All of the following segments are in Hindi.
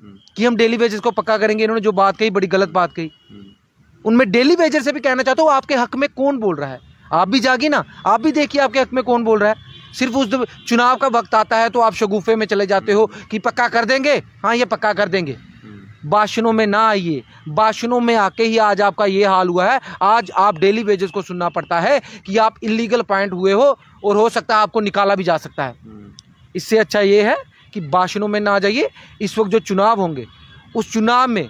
कि हम डेली वेजेस को पक्का करेंगे। इन्होंने जो बात कही बड़ी गलत बात कही। उनमें डेली वेजर से भी कहना चाहता हूँ, आपके हक में कौन बोल रहा है? आप भी जागिए ना, आप भी देखिए आपके हक में कौन बोल रहा है। सिर्फ उस चुनाव का वक्त आता है तो आप शगुफे में चले जाते हो कि पक्का कर देंगे, हाँ ये पक्का कर देंगे। भाषणों में ना आइए, भाषणों में आके ही आज आपका ये हाल हुआ है। आज आप डेली वेजेस को सुनना पड़ता है कि आप इलीगल पॉइंट हुए हो और हो सकता है आपको निकाला भी जा सकता है। इससे अच्छा ये है कि भाषणों में ना जाइए। इस वक्त जो चुनाव होंगे उस चुनाव में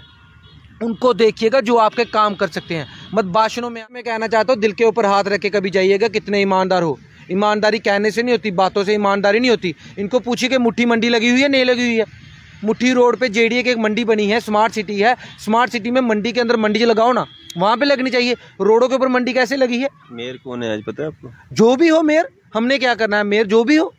उनको देखिएगा जो आपके काम कर सकते हैं, मत भाषणों में। मैं कहना चाहता हूँ, दिल के ऊपर हाथ रख के कभी जाइएगा कितने ईमानदार हो। ईमानदारी कहने से नहीं होती, बातों से ईमानदारी नहीं होती। इनको पूछिए कि मुट्ठी मंडी लगी हुई है, नहीं लगी हुई है। मुट्ठी रोड पे जेडीए की एक मंडी बनी है, स्मार्ट सिटी है। स्मार्ट सिटी में मंडी के अंदर मंडी लगाओ ना, वहाँ पे लगनी चाहिए। रोडों के ऊपर मंडी कैसे लगी है? मेयर कौन है आज पता है आपको? जो भी हो मेयर, हमने क्या करना है? मेयर जो भी हो,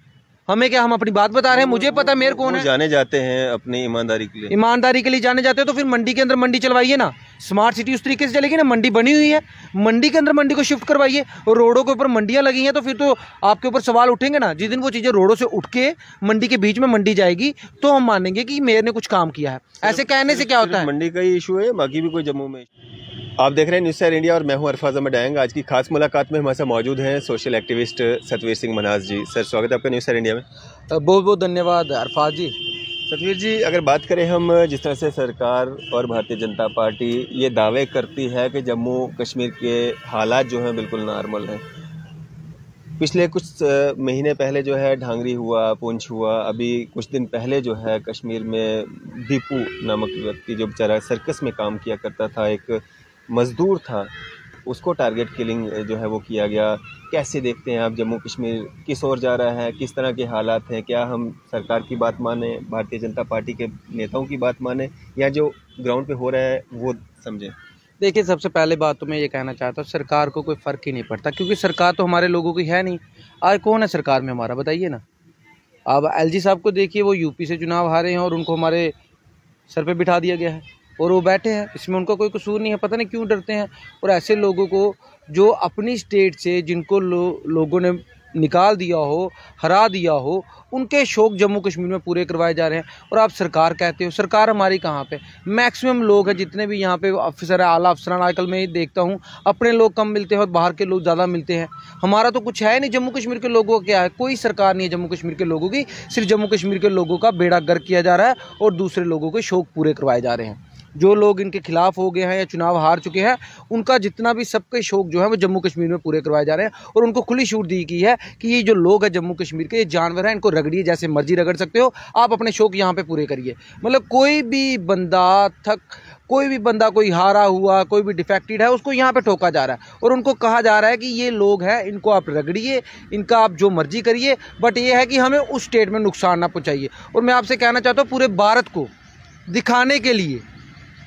हमें क्या, हम अपनी बात बता रहे हैं। मुझे पता मेयर कौन है। जाने जाते हैं अपनी ईमानदारी के लिए। ईमानदारी के लिए जाने जाते हो तो फिर मंडी के अंदर मंडी चलवाइए ना। स्मार्ट सिटी उस तरीके से चलेगी ना, मंडी बनी हुई है, मंडी के अंदर मंडी को शिफ्ट करवाइए। और रोडों के ऊपर मंडियां लगी हैं तो फिर तो आपके ऊपर सवाल उठेंगे ना। जिस दिन वो चीज़ें रोडों से उठ के मंडी के बीच में मंडी जाएगी तो हम मानेंगे कि मेयर ने कुछ काम किया है। ऐसे कहने से क्या होता है? मंडी का ही इशू है, बाकी भी कोई जम्मू में। आप देख रहे हैं न्यूज़ शहर इंडिया और मैं हूं अरफाज अहमद डायंग। आज की खास मुलाकात में हमारे साथ मौजूद हैं सोशल एक्टिविस्ट सतवीर सिंह मन्हास जी। सर स्वागत है आपका न्यूज़ शहर इंडिया में। बहुत बहुत धन्यवाद अरफाज जी। सतवीर जी, अगर बात करें हम, जिस तरह से सरकार और भारतीय जनता पार्टी ये दावे करती है कि जम्मू कश्मीर के हालात जो हैं बिल्कुल नॉर्मल हैं। पिछले कुछ महीने पहले जो है ढांगरी हुआ, पुंछ हुआ, अभी कुछ दिन पहले जो है कश्मीर में दीपू नामक व्यक्ति जो बेचारा सर्कस में काम किया करता था, एक मज़दूर था, उसको टारगेट किलिंग जो है वो किया गया। कैसे देखते हैं आप जम्मू कश्मीर किस ओर जा रहा है, किस तरह के हालात हैं? क्या हम सरकार की बात माने, भारतीय जनता पार्टी के नेताओं की बात माने, या जो ग्राउंड पे हो रहा है वो समझें? देखिए, सबसे पहले बात तो मैं ये कहना चाहता हूँ, सरकार को कोई फ़र्क ही नहीं पड़ता, क्योंकि सरकार तो हमारे लोगों की है नहीं। आज कौन है सरकार में हमारा, बताइए ना। अब एलजी साहब को देखिए, वो यूपी से चुनाव हारे हैं और उनको हमारे सर पे बिठा दिया गया है और वो बैठे हैं। इसमें उनका कोई कसूर नहीं है, पता नहीं क्यों डरते हैं। और ऐसे लोगों को जो अपनी स्टेट से जिनको लोगों ने निकाल दिया हो, हरा दिया हो, उनके शौक जम्मू कश्मीर में पूरे करवाए जा रहे हैं। और आप सरकार कहते हो, सरकार हमारी कहाँ पे? मैक्सिमम लोग हैं जितने भी यहाँ पे अफसर है, आला अफसरान, आजकल मैं ये देखता हूँ अपने लोग कम मिलते हैं और बाहर के लोग ज़्यादा मिलते हैं। हमारा तो कुछ है नहीं। जम्मू कश्मीर के लोगों का क्या है? कोई सरकार नहीं है जम्मू कश्मीर के लोगों की। सिर्फ जम्मू कश्मीर के लोगों का बेड़ा गर्क किया जा रहा है और दूसरे लोगों के शौक पूरे करवाए जा रहे हैं। जो लोग इनके खिलाफ हो गए हैं या चुनाव हार चुके हैं, उनका जितना भी सबके शौक जो है वो जम्मू कश्मीर में पूरे करवाए जा रहे हैं। और उनको खुली छूट दी गई है कि ये जो लोग हैं जम्मू कश्मीर के, ये जानवर हैं, इनको रगड़िए, जैसे मर्जी रगड़ सकते हो आप, अपने शौक यहाँ पे पूरे करिए। मतलब कोई भी बंदा कोई हारा हुआ, कोई भी डिफेक्टेड है, उसको यहाँ पे ठोका जा रहा है और उनको कहा जा रहा है कि ये लोग हैं, इनको आप रगड़िए, इनका आप जो मर्जी करिए, बट ये है कि हमें उस स्टेट में नुकसान ना पहुँचाइए। और मैं आपसे कहना चाहता हूँ, पूरे भारत को दिखाने के लिए,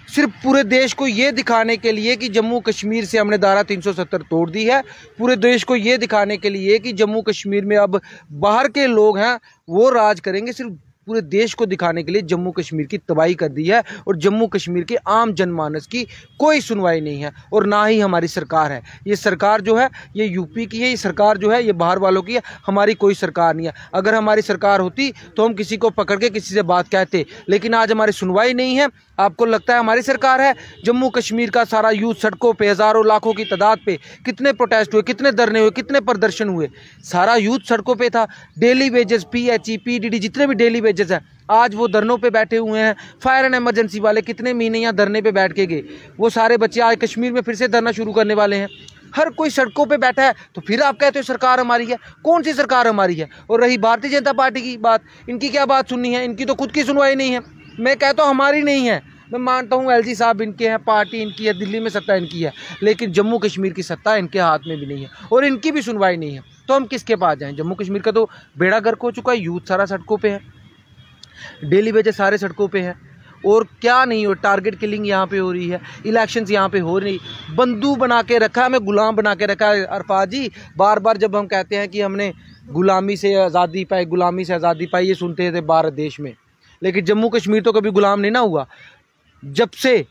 सिर्फ पूरे देश को ये दिखाने के लिए कि जम्मू कश्मीर से हमने धारा 370 तोड़ दी है, पूरे देश को ये दिखाने के लिए कि जम्मू कश्मीर में अब बाहर के लोग हैं वो राज करेंगे, सिर्फ पूरे देश को दिखाने के लिए जम्मू कश्मीर की तबाही कर दी है। और जम्मू कश्मीर के आम जनमानस की कोई सुनवाई नहीं है और ना ही हमारी सरकार है। ये सरकार जो है ये यूपी की है, ये सरकार जो है ये बाहर वालों की है, हमारी कोई सरकार नहीं है। अगर हमारी सरकार होती तो हम किसी को पकड़ के किसी से बात कहते, लेकिन आज हमारी सुनवाई नहीं है। आपको लगता है हमारी सरकार है? जम्मू कश्मीर का सारा यूथ सड़कों पे, हज़ारों लाखों की तादाद पे कितने प्रोटेस्ट हुए, कितने धरने हुए, कितने प्रदर्शन हुए, सारा यूथ सड़कों पे था। डेली वेजेस, PHE, PDD, जितने भी डेली वेजेस हैं, आज वो धरनों पे बैठे हुए हैं। फायर एंड इमरजेंसी वाले कितने महीने यहाँ धरने पे बैठ के गए, वो सारे बच्चे आज कश्मीर में फिर से धरना शुरू करने वाले हैं। हर कोई सड़कों पे बैठा है, तो फिर आप कहते हो सरकार हमारी है? कौन सी सरकार हमारी है? और रही भारतीय जनता पार्टी की बात, इनकी क्या बात सुननी है? इनकी तो खुद की सुनवाई नहीं है। मैं कहता हूँ हमारी नहीं है। मैं मानता हूँ एलजी साहब इनके हैं, पार्टी इनकी है, दिल्ली में सत्ता इनकी है, लेकिन जम्मू कश्मीर की सत्ता इनके हाथ में भी नहीं है और इनकी भी सुनवाई नहीं है। तो हम किसके पास जाएं? जम्मू कश्मीर का तो बेड़ा गर्क हो चुका है, यूथ सारा सड़कों पे है, डेली वेजेस सारे सड़कों पे है और क्या नहीं हो, टारगेट किलिंग यहाँ पे हो रही है, इलेक्शंस यहाँ पे हो रही, बंदूक बना के रखा है, हमें गुलाम बना के रखा है। अरफाज जी, बार बार जब हम कहते हैं कि हमने गुलामी से आज़ादी पाई, गुलामी से आज़ादी पाई, ये सुनते थे भारत देश में, लेकिन जम्मू कश्मीर तो कभी गुलाम नहीं ना हुआ। जब से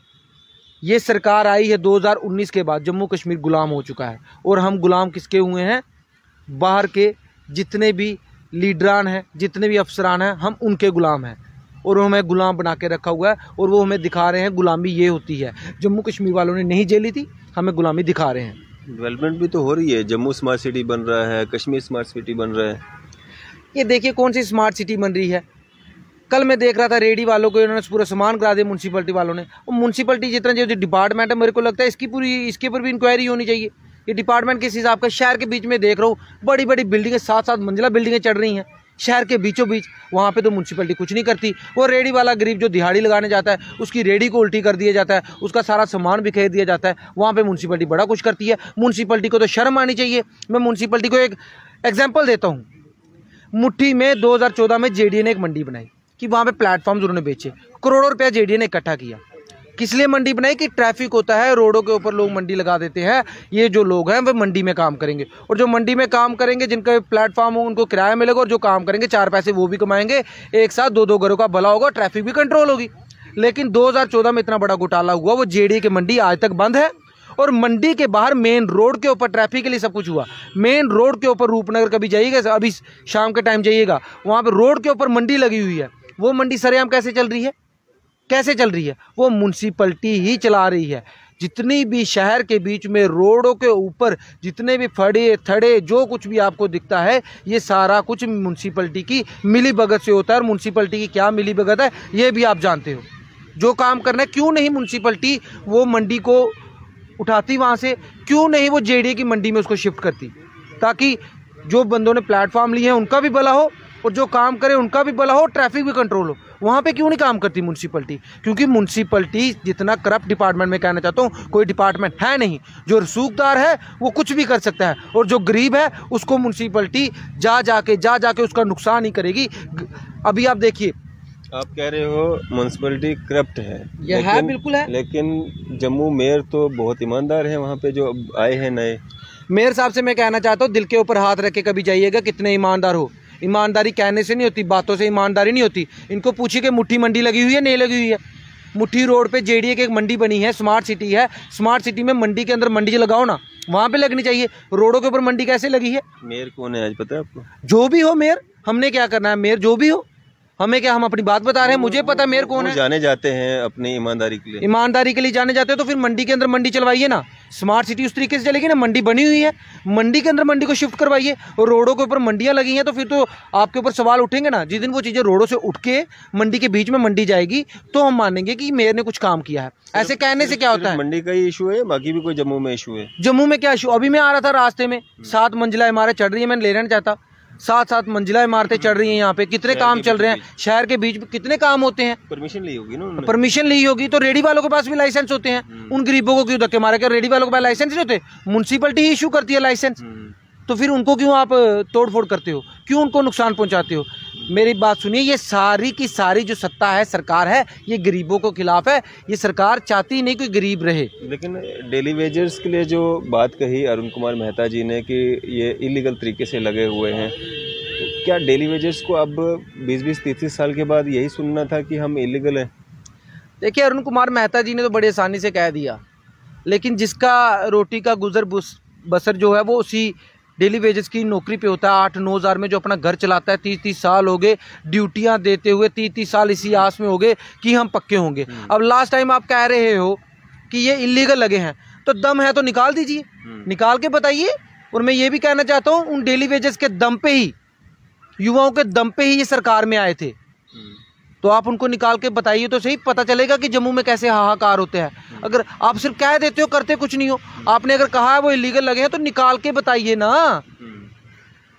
ये सरकार आई है 2019 के बाद जम्मू कश्मीर गुलाम हो चुका है। और हम गुलाम किसके हुए हैं? बाहर के जितने भी लीडरान हैं, जितने भी अफसरान हैं, हम उनके गुलाम हैं। और हमें गुलाम बना के रखा हुआ है, और वो हमें दिखा रहे हैं गुलामी ये होती है। जम्मू कश्मीर वालों ने नहीं झेली थी, हमें गुलामी दिखा रहे हैं। डेवलपमेंट भी तो हो रही है, जम्मू स्मार्ट सिटी बन रहा है, कश्मीर स्मार्ट सिटी बन रहा है। ये देखिए कौन सी स्मार्ट सिटी बन रही है। कल मैं देख रहा था रेडी वालों को इन्होंने पूरा सामान करा दिया म्यूनसिपलिटी वालों ने। और म्यूनसिपलिटी जितना जो डिपार्टमेंट है, मेरे को लगता है इसके ऊपर भी इंक्वायरी होनी चाहिए। ये डिपार्टमेंट किस हिसाब का, शहर के बीच में देख रहा हूँ बड़ी बड़ी बिल्डिंगें, 7-7 मंजिला बिल्डिंगें चढ़ रही हैं शहर के बीचों बीच। वहाँ पे तो म्यूनसिपलिटी कुछ नहीं करती। वो रेडी वाला गरीब जो दिहाड़ी लगाने जाता है, उसकी रेडी को उल्टी कर दिया जाता है, उसका सारा सामान बिखेर दिया जाता है। वहाँ पे म्यूनसिपलिटी बड़ा कुछ करती है। म्यूनसिपलिटी को तो शर्म आनी चाहिए। मैं म्यूनसिपलिटी को एक एग्जाम्पल देता हूँ। मुट्ठी में 2014 में जेडीए ने एक मंडी बनाई कि वहाँ पे प्लेटफॉर्म्स उन्होंने बेचे, करोड़ों रुपया जेडीए ने इकट्ठा किया। किस लिए मंडी बनाई? कि ट्रैफिक होता है, रोडों के ऊपर लोग मंडी लगा देते हैं, ये जो लोग हैं वो मंडी में काम करेंगे, और जो मंडी में काम करेंगे जिनका प्लेटफॉर्म हो उनको किराया मिलेगा, और जो काम करेंगे 4 पैसे वो भी कमाएंगे, एक साथ 2-2 घरों का भला होगा, ट्रैफिक भी कंट्रोल होगी। लेकिन 2014 में इतना बड़ा घोटाला हुआ, वो जेडीए की मंडी आज तक बंद है। और मंडी के बाहर मेन रोड के ऊपर ट्रैफिक के लिए सब कुछ हुआ। मेन रोड के ऊपर रूपनगर कभी जाइएगा, अभी शाम के टाइम जाइएगा, वहाँ पे रोड के ऊपर मंडी लगी हुई है। वो मंडी सरेआम कैसे चल रही है? कैसे चल रही है? वो म्यूनसिपलिटी ही चला रही है। जितनी भी शहर के बीच में रोडों के ऊपर जितने भी फड़े थड़े जो कुछ भी आपको दिखता है, ये सारा कुछ म्यूनसिपलिटी की मिली भगत से होता है। और म्यूनसिपलिटी की क्या मिली भगत है ये भी आप जानते हो। जो काम करना है, क्यों नहीं म्यूनसिपलिटी वो मंडी को उठाती वहाँ से, क्यों नहीं वो जेडीए की मंडी में उसको शिफ्ट करती, ताकि जो बंदों ने प्लेटफॉर्म लिए हैं उनका भी भला हो, और जो काम करे उनका भी भला हो, ट्रैफिक भी कंट्रोल हो। वहाँ पे क्यों नहीं काम करती म्यूनसिपलिटी? क्योंकि म्यूनसिपलिटी जितना करप्ट डिपार्टमेंट में कहना चाहता हूँ, कोई डिपार्टमेंट है नहीं। जो रसूखदार है वो कुछ भी कर सकता है, और जो गरीब है उसको म्यूनसिपलिटी जा जाके उसका नुकसान ही करेगी। अभी आप देखिए, आप कह रहे हो म्यूनसिपलिटी करप्ट है, ये है, बिल्कुल है। लेकिन जम्मू मेयर तो बहुत ईमानदार है, वहाँ पे जो आए हैं नए मेयर साहब से मैं कहना चाहता हूँ, दिल के ऊपर हाथ रख के कभी जाइएगा, कितने ईमानदार हो। ईमानदारी कहने से नहीं होती, बातों से ईमानदारी नहीं होती। इनको पूछिए कि मुट्ठी मंडी लगी हुई है, नहीं लगी हुई है। मुट्ठी रोड पे जेडीए की एक मंडी बनी है, स्मार्ट सिटी है। स्मार्ट सिटी में मंडी के अंदर मंडी लगाओ ना, वहाँ पे लगनी चाहिए। रोडों के ऊपर मंडी कैसे लगी है? मेयर कौन है आज पता है आपको? जो भी हो मेयर, हमने क्या करना है? मेयर जो भी हो, हमें क्या, हम अपनी बात बता रहे हैं, मुझे पता मेयर कौन है। जाने जाते हैं अपनी ईमानदारी के लिए। ईमानदारी के लिए जाने जाते हो तो फिर मंडी के अंदर मंडी चलवाइए ना। स्मार्ट सिटी उस तरीके से चलेगी ना, मंडी बनी हुई है, मंडी के अंदर मंडी को शिफ्ट करवाइए। और रोडों के ऊपर मंडियां लगी हैं तो फिर तो आपके ऊपर सवाल उठेंगे ना। जिस दिन वो चीज़ें रोडों से उठ के मंडी के बीच में मंडी जाएगी तो हम मानेंगे कि मेयर ने कुछ काम किया है। ऐसे कहने से क्या होता है? मंडी का ही इशू है, बाकी भी कोई जम्मू में इशू है? जम्मू में क्या इशू? अभी मैं आ रहा था रास्ते में, 7 मंजिला इमारत चढ़ रही है, मैंने ले लेना चाहता। 7-7 मंजिला इमारतें चढ़ रही हैं यहाँ पे, कितने काम चल रहे हैं शहर के बीच में, कितने काम होते हैं। परमिशन ली होगी ना? परमिशन ली होगी तो रेडी वालों के पास भी लाइसेंस होते हैं। उन गरीबों को क्यों धक्के मारे? क्या रेडी वालों के पास लाइसेंस नहीं होते? म्यूनसिपलिटी ही इशू करती है लाइसेंस, तो फिर उनको क्यों आप तोड़फोड़ करते हो? क्यों उनको नुकसान पहुंचाते हो? मेरी बात सुनिए, ये सारी की सारी जो सत्ता है, सरकार है, ये गरीबों को खिलाफ है। ये सरकार चाहती नहीं कोई गरीब रहे। लेकिन डेली वेजर्स के लिए जो बात कही अरुण कुमार मेहता जी ने कि ये इलीगल तरीके से लगे हुए हैं, क्या डेली वेजर्स को अब 20-30 साल के बाद यही सुनना था कि हम इलीगल हैं? देखिए, अरुण कुमार मेहता जी ने तो बड़ी आसानी से कह दिया, लेकिन जिसका रोटी का गुजर बसर जो है वो उसी डेली वेजेस की नौकरी पे होता है। 8-9 हज़ार में जो अपना घर चलाता है, 30-30 साल हो गए ड्यूटियां देते हुए, 30-30 साल इसी आस में हो गए कि हम पक्के होंगे। अब लास्ट टाइम आप कह रहे हो कि ये इलीगल लगे हैं, तो दम है तो निकाल दीजिए, निकाल के बताइए। और मैं ये भी कहना चाहता हूँ, उन डेली वेजेस के दम पे ही, युवाओं के दम पे ही ये सरकार में आए थे, तो आप उनको निकाल के बताइए तो सही, पता चलेगा कि जम्मू में कैसे हाहाकार होते हैं। अगर आप सिर्फ कह देते हो, करते कुछ नहीं हो। आपने अगर कहा है वो इलीगल लगे हैं तो निकाल के बताइए ना।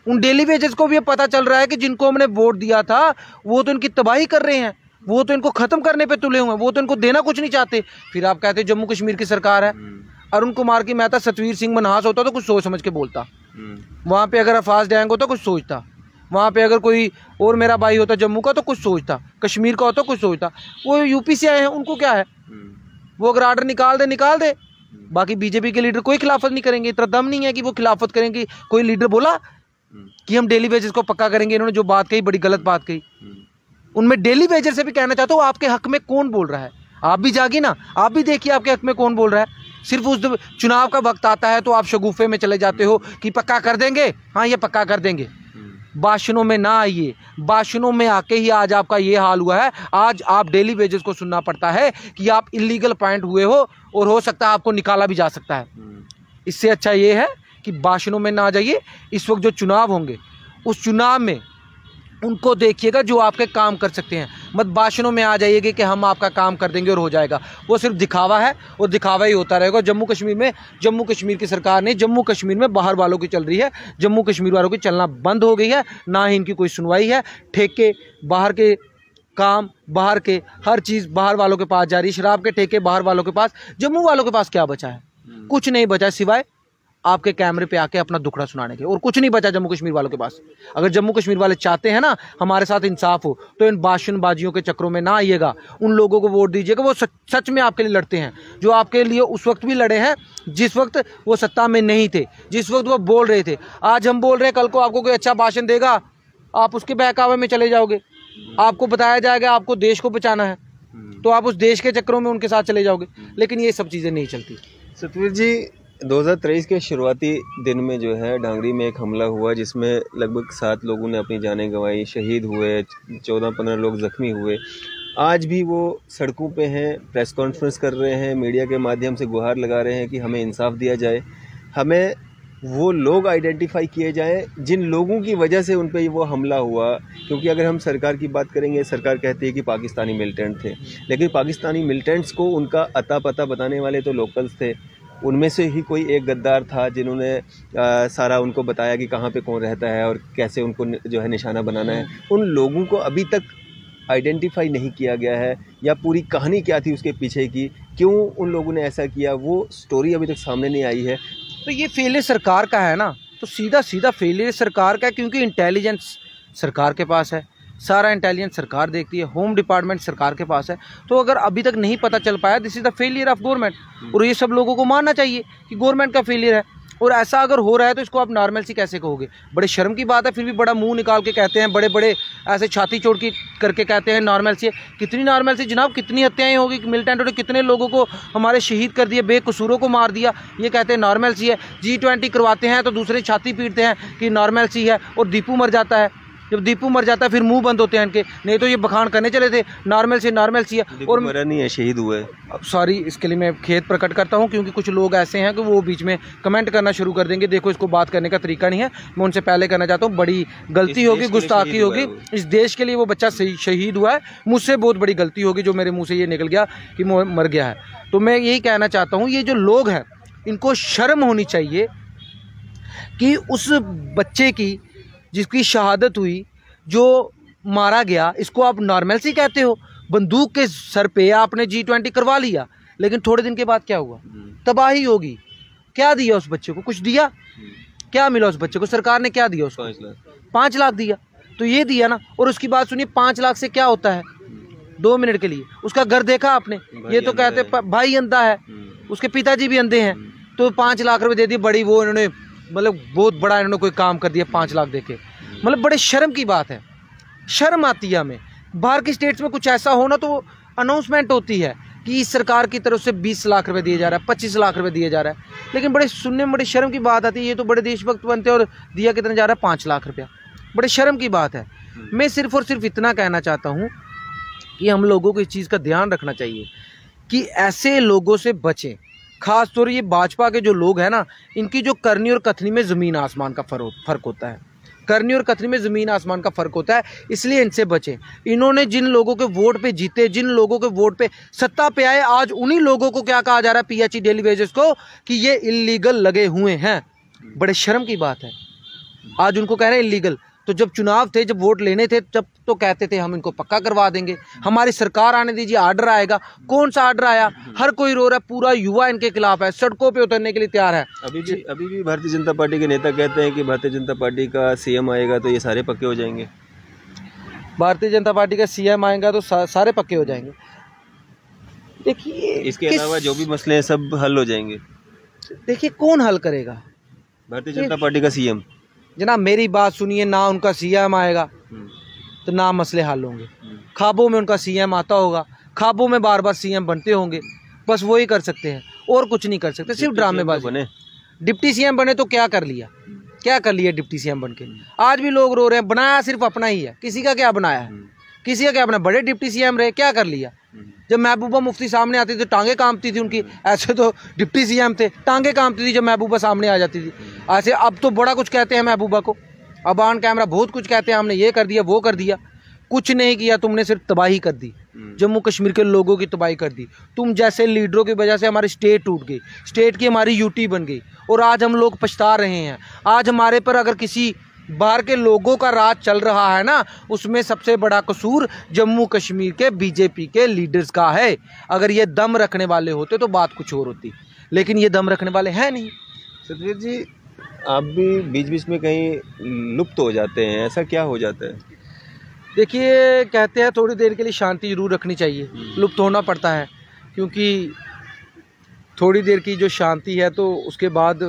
उन डेली वेजेस को भी ये पता चल रहा है कि जिनको हमने वोट दिया था वो तो इनकी तबाही कर रहे हैं, वो तो इनको खत्म करने पे तुले हुए हैं, वो तो इनको देना कुछ नहीं चाहते। फिर आप कहते जम्मू कश्मीर की सरकार है। अरुण कुमार की मेहता सतवीर सिंह मनहास होता तो कुछ सोच समझ के बोलता। वहाँ पे अगर अफाज डैंग होता कुछ सोचता, वहाँ पे अगर कोई और मेरा भाई होता जम्मू का तो कुछ सोचता, कश्मीर का होता कुछ सोचता। वो यूपी से आए हैं, उनको क्या है, वो अगर आर्डर निकाल दे। बाकी बीजेपी के लीडर कोई खिलाफत नहीं करेंगे, इतना दम नहीं है कि वो खिलाफत करेंगे। कोई लीडर बोला कि हम डेली वेजेस को पक्का करेंगे? इन्होंने जो बात कही बड़ी गलत बात कही। उनमें डेली वेजेस से भी कहना चाहता हूँ, आपके हक में कौन बोल रहा है? आप भी जागिए ना, आप भी देखिए आपके हक में कौन बोल रहा है। सिर्फ उस चुनाव का वक्त आता है तो आप शगुफे में चले जाते हो कि पक्का कर देंगे, हाँ ये पक्का कर देंगे। भाषणों में ना आइए। भाषणों में आके ही आज आपका ये हाल हुआ है। आज आप डेली वेजेस को सुनना पड़ता है कि आप इलीगल पॉइंट हुए हो और हो सकता है आपको निकाला भी जा सकता है। इससे अच्छा ये है कि भाषणों में ना जाइए। इस वक्त जो चुनाव होंगे उस चुनाव में उनको देखिएगा जो आपके काम कर सकते हैं। मत भाषणों में आ जाइएगा कि हम आपका काम कर देंगे और हो जाएगा। वो सिर्फ दिखावा है और दिखावा ही होता रहेगा। जम्मू कश्मीर की सरकार नहीं, जम्मू कश्मीर में बाहर वालों की चल रही है। जम्मू कश्मीर वालों की चलना बंद हो गई है, ना ही इनकी कोई सुनवाई है। ठेके बाहर के, काम बाहर के, हर चीज़ बाहर वालों के पास जा रही है। शराब के ठेके बाहर वालों के पास। जम्मू वालों के पास क्या बचा है? कुछ नहीं बचा सिवाय आपके कैमरे पे आके अपना दुखड़ा सुनाने के, और कुछ नहीं बचा जम्मू कश्मीर वालों के पास। अगर जम्मू कश्मीर वाले चाहते हैं ना हमारे साथ इंसाफ हो, तो इन भाषणबाजियों के चक्रों में ना आइएगा। उन लोगों को वोट दीजिएगा वो सच में आपके लिए लड़ते हैं, जो आपके लिए उस वक्त भी लड़े हैं जिस वक्त वो सत्ता में नहीं थे, जिस वक्त वो बोल रहे थे। आज हम बोल रहे हैं, कल को आपको कोई अच्छा भाषण देगा, आप उसके बहकावे में चले जाओगे। आपको बताया जाएगा आपको देश को बचाना है, तो आप उस देश के चक्रों में उनके साथ चले जाओगे। लेकिन ये सब चीज़ें नहीं चलती। सतवीर जी, 2023 के शुरुआती दिन में जो है डांगरी में एक हमला हुआ जिसमें लगभग 7 लोगों ने अपनी जानें गंवाई, शहीद हुए, 14-15 लोग ज़ख्मी हुए। आज भी वो सड़कों पे हैं, प्रेस कॉन्फ्रेंस कर रहे हैं, मीडिया के माध्यम से गुहार लगा रहे हैं कि हमें इंसाफ दिया जाए, हमें वो लोग आइडेंटिफाई किए जाएं जिन लोगों की वजह से उन पे वो हमला हुआ। क्योंकि अगर हम सरकार की बात करेंगे, सरकार कहती है कि पाकिस्तानी मिलिटेंट थे, लेकिन पाकिस्तानी मिलिटेंट्स को उनका अता पता बताने वाले तो लोकल्स थे। उनमें से ही कोई एक गद्दार था जिन्होंने सारा उनको बताया कि कहाँ पे कौन रहता है और कैसे उनको जो है निशाना बनाना है। उन लोगों को अभी तक आइडेंटिफाई नहीं किया गया है, या पूरी कहानी क्या थी उसके पीछे की, क्यों उन लोगों ने ऐसा किया, वो स्टोरी अभी तक सामने नहीं आई है। तो ये फेलियर सरकार का है ना, तो सीधा फेलियर सरकार का है, क्योंकि इंटेलिजेंस सरकार के पास है, सारा इंटेलिजेंस सरकार देखती है, होम डिपार्टमेंट सरकार के पास है। तो अगर अभी तक नहीं पता चल पाया, this is the failure of government. और ये सब लोगों को मानना चाहिए कि गवर्नमेंट का फेलियर है। और ऐसा अगर हो रहा है तो इसको आप नॉर्मलसी कैसे कहोगे? बड़े शर्म की बात है, फिर भी बड़ा मुंह निकाल के कहते हैं, बड़े बड़े ऐसे छाती चोड़ की करके कहते हैं नॉर्मलसी है। कितनी नॉर्मलसी जनाब? कितनी हत्याएं होगी, मिलिटेंटों ने कितने लोगों को हमारे शहीद कर दिए, बेकसूरों को मार दिया, ये कहते हैं नॉर्मलसी है। G20 करवाते हैं तो दूसरे छाती पीटते हैं कि नॉर्मलसी है। और दीपू मर जाता है, जब दीपू मर जाता है फिर मुंह बंद होते हैं इनके, नहीं तो ये बखान करने चले थे नॉर्मल से है। और मरा नहीं है, शहीद हुए। सॉरी, इसके लिए मैं खेद प्रकट करता हूं, क्योंकि कुछ लोग ऐसे हैं कि वो बीच में कमेंट करना शुरू कर देंगे। देखो, इसको बात करने का तरीका नहीं है। मैं उनसे पहले कहना चाहता हूँ, बड़ी गलती होगी, गुस्ताखी होगी। इस देश के लिए वो बच्चा शहीद हुआ है, मुझसे बहुत बड़ी गलती होगी जो मेरे मुँह से ये निकल गया कि वो मर गया है। तो मैं यही कहना चाहता हूँ, ये जो लोग हैं इनको शर्म होनी चाहिए कि उस बच्चे की जिसकी शहादत हुई, जो मारा गया, इसको आप नॉर्मलसी कहते हो? बंदूक के सर पे आपने G20 करवा लिया, लेकिन थोड़े दिन के बाद क्या हुआ? तबाही होगी। क्या दिया उस बच्चे को? कुछ दिया? क्या मिला उस बच्चे को? सरकार ने क्या दिया उसको? 5 लाख दिया। तो ये दिया ना। और उसकी बात सुनिए, 5 लाख से क्या होता है? 2 मिनट के लिए उसका घर देखा आपने? ये तो कहते भाई अंधा है, उसके पिताजी भी अंधे हैं, तो 5 लाख रुपए दे दिए। बड़ी वो इन्होंने, मतलब बहुत बड़ा इन्होंने कोई काम कर दिया 5 लाख देके। मतलब बड़े शर्म की बात है, शर्म आती है हमें। बाहर की स्टेट्स में कुछ ऐसा हो ना तो अनाउंसमेंट होती है कि इस सरकार की तरफ से 20 लाख रुपए दिए जा रहा है, 25 लाख रुपए दिए जा रहा है। लेकिन बड़े सुनने में बड़ी शर्म की बात आती है, ये तो बड़े देशभक्त बनते हैं और दिया कितना जा रहा है? 5 लाख रुपया। बड़े शर्म की बात है। मैं सिर्फ और सिर्फ इतना कहना चाहता हूँ कि हम लोगों को इस चीज़ का ध्यान रखना चाहिए कि ऐसे लोगों से बचें। खास तौर ये भाजपा के जो लोग हैं ना, इनकी जो करनी और कथनी में ज़मीन आसमान का फ़र्क होता है। करनी और कथनी में ज़मीन आसमान का फ़र्क होता है, इसलिए इनसे बचें। इन्होंने जिन लोगों के वोट पे जीते, जिन लोगों के वोट पे सत्ता पे आए, आज उन्हीं लोगों को क्या कहा जा रहा है PHE डेली वेजेस को कि ये इलीगल लगे हुए हैं। बड़े शर्म की बात है, आज उनको कह रहे हैं इलीगल। तो जब चुनाव थे, जब वोट लेने थे, जब तो कहते थे हम इनको पक्का करवा देंगे, हमारी सरकार आने दीजिए, आर्डर आएगा। कौन सा आर्डर आया? हर कोई रो रहा है, पूरा युवा इनके खिलाफ है, सड़कों पे उतरने के लिए तैयार है। अभी भी भारतीय जनता पार्टी के नेता कहते हैं कि भारतीय जनता पार्टी का CM आएगा तो ये सारे पक्के हो जाएंगे। भारतीय जनता पार्टी का CM आएगा तो सारे पक्के हो जाएंगे। देखिए, इसके अलावा जो भी मसले हैं सब हल हो जाएंगे। देखिए, कौन हल करेगा? भारतीय जनता पार्टी का CM। जनाब मेरी बात सुनिए, ना उनका CM आएगा तो ना मसले हल होंगे। ख्वाबों में उनका CM आता होगा, ख्वाबों में बार बार CM बनते होंगे, बस वही कर सकते हैं और कुछ नहीं कर सकते, सिर्फ ड्रामेबाजी बने। डिप्टी CM बने तो क्या कर लिया? क्या कर लिया डिप्टी सीएम बन के? आज भी लोग रो रहे हैं, बनाया सिर्फ अपना ही है, किसी का क्या बनाया है, किसी का क्या अपना? बड़े डिप्टी सीएम रहे, क्या कर लिया? जब महबूबा मुफ्ती सामने आती थी टांगे कांपती थी उनकी, ऐसे तो डिप्टी सीएम थे, टांगे कांपती थी जब महबूबा सामने आ जाती थी। ऐसे अब तो बड़ा कुछ कहते हैं महबूबा को, अब ऑन कैमरा बहुत कुछ कहते हैं, हमने ये कर दिया वो कर दिया। कुछ नहीं किया तुमने, सिर्फ तबाही कर दी, जम्मू कश्मीर के लोगों की तबाही कर दी। तुम जैसे लीडरों की वजह से हमारी स्टेट टूट गई, स्टेट की हमारी यूटी बन गई, और आज हम लोग पछता रहे हैं। आज हमारे पर अगर किसी बाहर के लोगों का राज चल रहा है ना, उसमें सबसे बड़ा कसूर जम्मू कश्मीर के बीजेपी के लीडर्स का है। अगर ये दम रखने वाले होते तो बात कुछ और होती, लेकिन ये दम रखने वाले हैं नहीं। सतवीर जी, आप भी बीच बीच में कहीं लुप्त हो जाते हैं, ऐसा क्या हो जाता है? देखिए, कहते हैं थोड़ी देर के लिए शांति जरूर रखनी चाहिए, लुप्त होना पड़ता है, क्योंकि थोड़ी देर की जो शांति है तो उसके बाद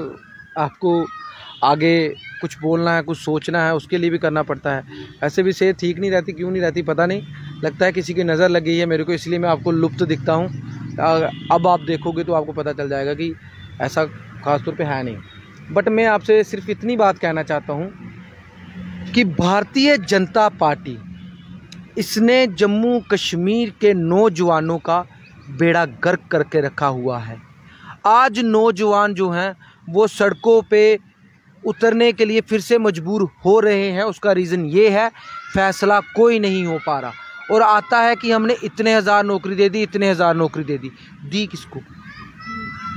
आपको आगे कुछ बोलना है, कुछ सोचना है, उसके लिए भी करना पड़ता है। ऐसे भी सेहत ठीक नहीं रहती, क्यों नहीं रहती पता नहीं, लगता है किसी की नज़र लग गई है मेरे को, इसलिए मैं आपको लुप्त दिखता हूँ। अब आप देखोगे तो आपको पता चल जाएगा कि ऐसा ख़ास तौर पे है नहीं। बट मैं आपसे सिर्फ इतनी बात कहना चाहता हूँ कि भारतीय जनता पार्टी, इसने जम्मू कश्मीर के नौजवानों का बेड़ा गर्क करके रखा हुआ है। आज नौजवान जो हैं वो सड़कों पे उतरने के लिए फिर से मजबूर हो रहे हैं। उसका रीज़न ये है, फैसला कोई नहीं हो पा रहा, और आता है कि हमने इतने हज़ार नौकरी दे दी, इतने हज़ार नौकरी दे दी। दी किसको?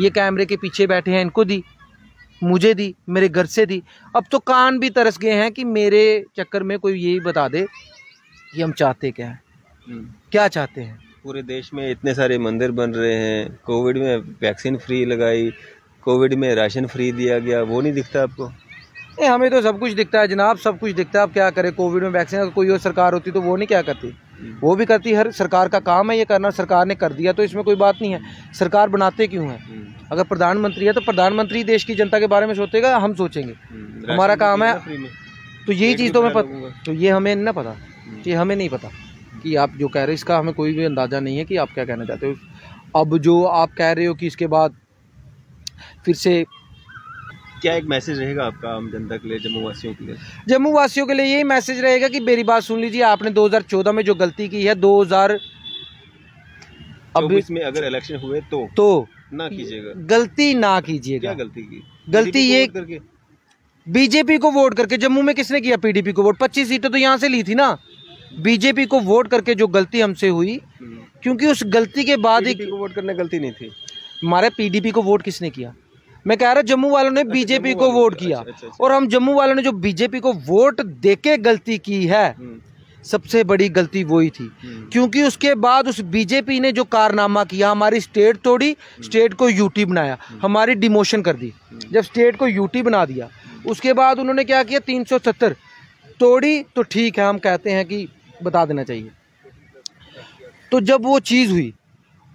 ये कैमरे के पीछे बैठे हैं इनको दी, मुझे दी, मेरे घर से दी। अब तो कान भी तरस गए हैं कि मेरे चक्कर में कोई यही बता दे कि हम चाहते क्या है, क्या चाहते हैं। पूरे देश में इतने सारे मंदिर बन रहे हैं, कोविड में वैक्सीन फ्री लगाई, कोविड में राशन फ्री दिया गया, वो नहीं दिखता आपको? हमें तो सब कुछ दिखता है जनाब, सब कुछ दिखता है। अब क्या करें, कोविड में वैक्सीन, अगर कोई और सरकार होती तो वो नहीं क्या करती, वो भी करती। हर सरकार का काम है ये करना, सरकार ने कर दिया तो इसमें कोई बात नहीं है। सरकार बनाते क्यों है? अगर प्रधानमंत्री है तो प्रधानमंत्री देश की जनता के बारे में सोचेगा, हम सोचेंगे, हमारा काम है। तो यही चीज़ तो हमें तो ये हमें ना पता, ये हमें नहीं पता कि आप जो कह रहे हो इसका हमें कोई भी अंदाज़ा नहीं है कि आप क्या कहना चाहते हो। अब जो आप कह रहे हो कि इसके बाद फिर से क्या एक मैसेज रहेगा आपका आम जनता के लिए, जम्मू वासियों के लिए? जम्मू वासियों के लिए यही मैसेज रहेगा कि मेरी बात सुन लीजिए। आपने 2014 में जो गलती की है, 2024 में अगर इलेक्शन हुए तो ना कीजिएगा, गलती ना कीजिएगा। क्या गलती की? गलती ये करके, बीजेपी को वोट करके। जम्मू में किसने किया? पीडीपी को वोट। 25 सीटें तो यहाँ से ली थी ना, बीजेपी को वोट करके जो गलती हमसे हुई, क्योंकि उस गलती के बाद ही वोट करना गलती नहीं थी। हमारे पीडीपी को वोट किसने किया? मैं कह रहा जम्मू वालों ने बीजेपी को वोट किया। और हम जम्मू वालों ने जो बीजेपी को वोट देके गलती की है, सबसे बड़ी गलती वही थी, क्योंकि उसके बाद उस बीजेपी ने जो कारनामा किया, हमारी स्टेट तोड़ी, स्टेट को यूटी बनाया, हमारी डिमोशन कर दी। जब स्टेट को यूटी बना दिया, उसके बाद उन्होंने क्या किया? 370 तोड़ी। तो ठीक है, हम कहते हैं कि बता देना चाहिए। तो जब वो चीज़ हुई,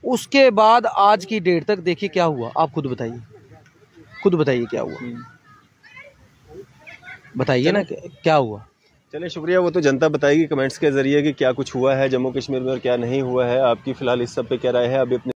उसके बाद आज की डेट तक देखिए क्या हुआ, आप खुद बताइए, खुद बताइए क्या हुआ, बताइए ना क्या हुआ। चलिए शुक्रिया, वो तो जनता बताएगी कमेंट्स के जरिए कि क्या कुछ हुआ है जम्मू कश्मीर में और क्या नहीं हुआ है। आपकी फिलहाल इस सब पे क्या राय है? अभी अपने